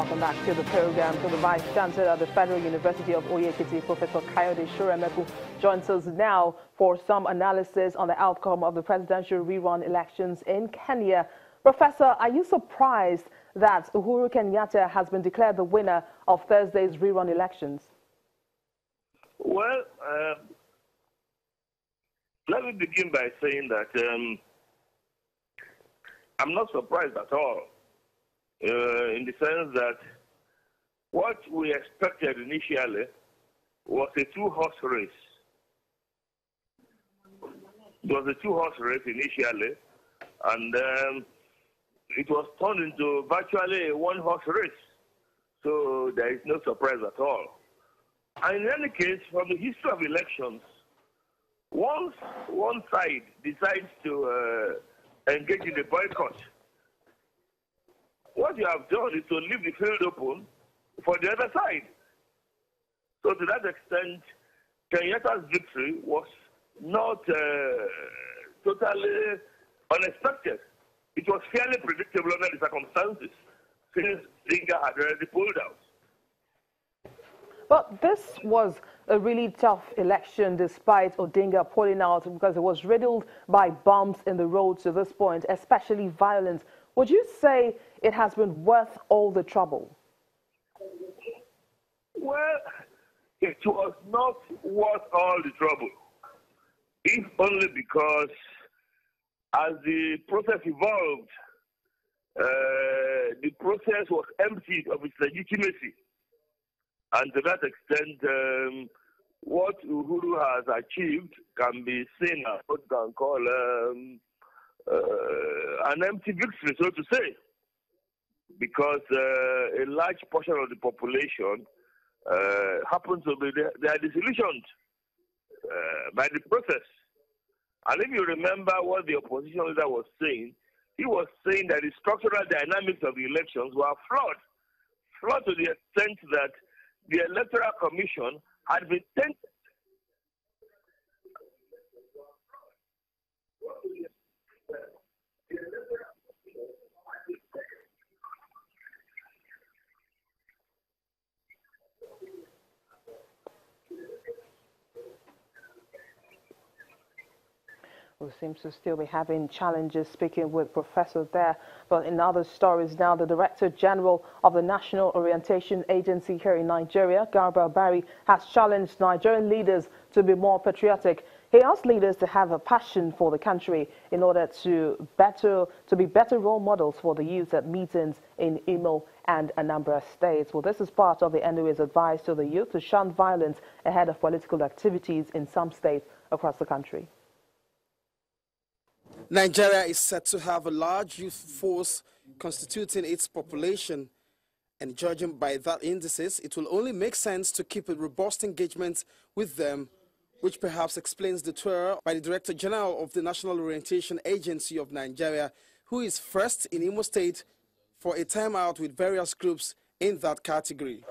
welcome back to the program. So the Vice Chancellor of the Federal University of Oye-Ekiti, Professor Kayode Shoremeku, joins us now for some analysis on the outcome of the presidential rerun elections in Kenya. Professor, are you surprised that Uhuru Kenyatta has been declared the winner of Thursday's rerun elections? Well, let me begin by saying that I'm not surprised at all, in the sense that what we expected initially was a two-horse race. It was a two-horse race initially, and it was turned into virtually a one-horse race. So there is no surprise at all. And in any case, from the history of elections, once one side decides to engage in a boycott, what you have done is to leave the field open for the other side. So to that extent, Kenyatta's victory was not totally unexpected. It was fairly predictable under the circumstances, since Odinga had already pulled out. But this was a really tough election despite Odinga pulling out, because it was riddled by bumps in the road to this point, especially violence. Would you say it has been worth all the trouble? Well, it was not worth all the trouble, if only because as the process evolved, the process was emptied of its legitimacy. And to that extent, what Uhuru has achieved can be seen as what we can call an empty victory, so to say, because a large portion of the population happens to be they are disillusioned by the process. And if you remember what the opposition leader was saying, he was saying that the structural dynamics of the elections were flawed to the extent that the Electoral Commission had been tainted. We seem to still be having challenges speaking with Professor there. But in other stories now, the Director General of the National Orientation Agency here in Nigeria, Garba Barry, has challenged Nigerian leaders to be more patriotic. He asked leaders to have a passion for the country in order to be better role models for the youth at meetings in Imo and Anambra states. Well, this is part of the NOA's advice to the youth to shun violence ahead of political activities in some states across the country. Nigeria is set to have a large youth force constituting its population, and judging by that indices, it will only make sense to keep a robust engagement with them, which perhaps explains the tour by the Director General of the National Orientation Agency of Nigeria, who is first in Imo State for a time out with various groups in that category.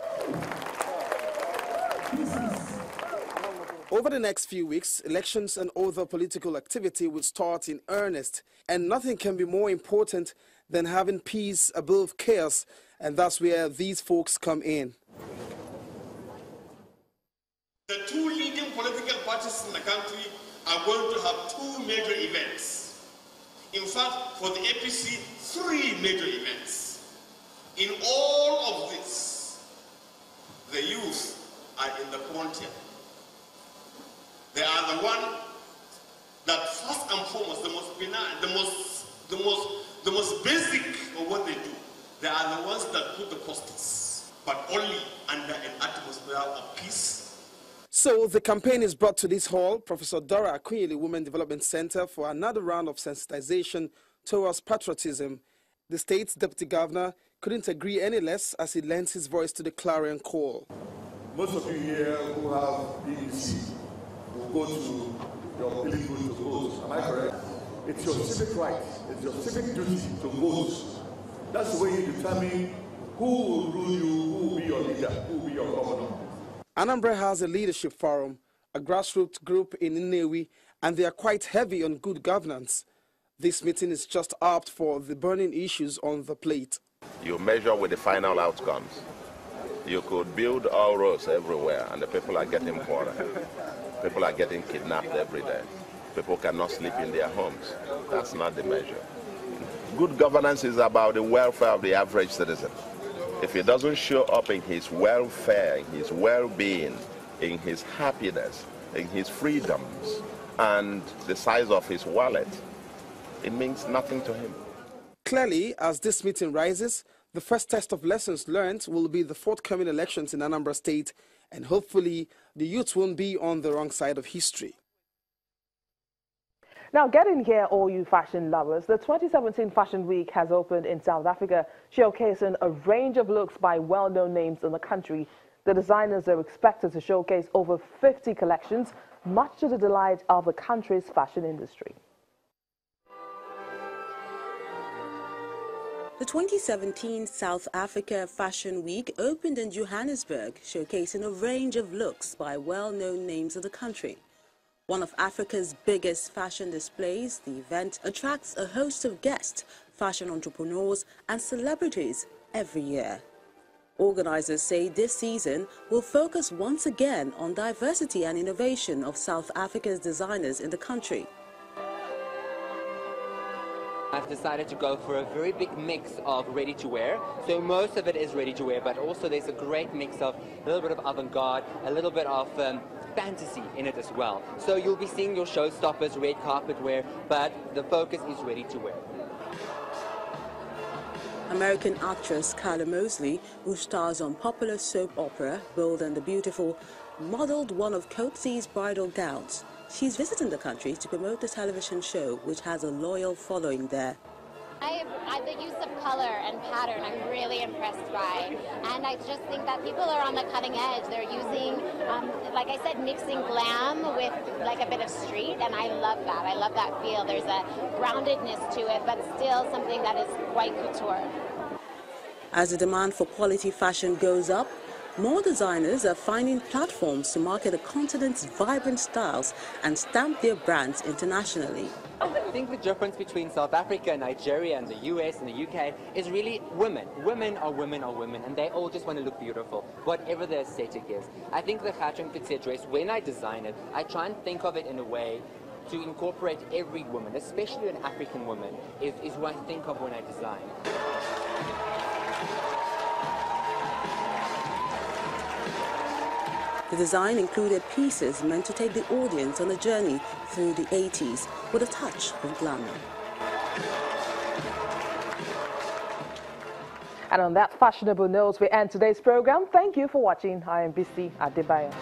Over the next few weeks, elections and other political activity will start in earnest, and nothing can be more important than having peace above chaos, and that's where these folks come in. The two leading political parties in the country are going to have two major events. In fact, for the APC, three major events. In all of this, the youth are in the frontier. They are the one that first and foremost, the most benign, the most basic of what they do. They are the ones that put the posters, but only under an atmosphere of peace. So the campaign is brought to this hall, Professor Dora Akunyili Women Development Center, for another round of sensitization towards patriotism. The state's deputy governor couldn't agree any less as he lends his voice to the clarion call. Most of you here who have BBC will go to your polling booth to vote. Am I correct? It's your civic right. It's your civic duty to vote. That's the way you determine who will rule you, who will be your leader, who will be your governor. Anambra has a leadership forum, a grassroots group in Nnewi, and they are quite heavy on good governance. This meeting is just apt for the burning issues on the plate. You measure with the final outcomes. You could build all roads everywhere, and the people are getting poorer. People are getting kidnapped every day. People cannot sleep in their homes. That's not the measure. Good governance is about the welfare of the average citizen. If he doesn't show up in his welfare, in his well-being, in his happiness, in his freedoms, and the size of his wallet, it means nothing to him. Clearly, as this meeting rises, the first test of lessons learned will be the forthcoming elections in Anambra State, and hopefully the youth won't be on the wrong side of history. Now, get in here, all you fashion lovers. The 2017 Fashion Week has opened in South Africa, showcasing a range of looks by well-known names in the country. The designers are expected to showcase over 50 collections, much to the delight of the country's fashion industry. The 2017 South Africa Fashion Week opened in Johannesburg, showcasing a range of looks by well-known names of the country. One of Africa's biggest fashion displays, the event attracts a host of guests, fashion entrepreneurs and celebrities every year. Organizers say this season will focus once again on diversity and innovation of South Africa's designers in the country. I've decided to go for a very big mix of ready-to-wear. So most of it is ready-to-wear, but also there's a great mix of a little bit of avant-garde, a little bit of fantasy in it as well. So you'll be seeing your showstoppers, red carpet wear, but the focus is ready-to-wear. American actress Carla Mosley, who stars on popular soap opera Bold and the Beautiful, modeled one of Coetzee's bridal gowns. She's visiting the country to promote the television show, which has a loyal following there. The use of color and pattern I'm really impressed by, and I just think that people are on the cutting edge. They're using, like I said, mixing glam with like a bit of street, and I love that. I love that feel. There's a groundedness to it, but still something that is quite couture. As the demand for quality fashion goes up, more designers are finding platforms to market the continent's vibrant styles and stamp their brands internationally. I think the difference between South Africa, Nigeria, and the US and the UK is really women. Women are women are women, and they all just want to look beautiful, whatever the aesthetic is. I think the pattern fits their dress. When I design it, I try and think of it in a way to incorporate every woman, especially an African woman, is who I think of when I design. The design included pieces meant to take the audience on a journey through the 80s with a touch of glamour. And on that fashionable note, we end today's program. Thank you for watching. I am Bisi Adebayo.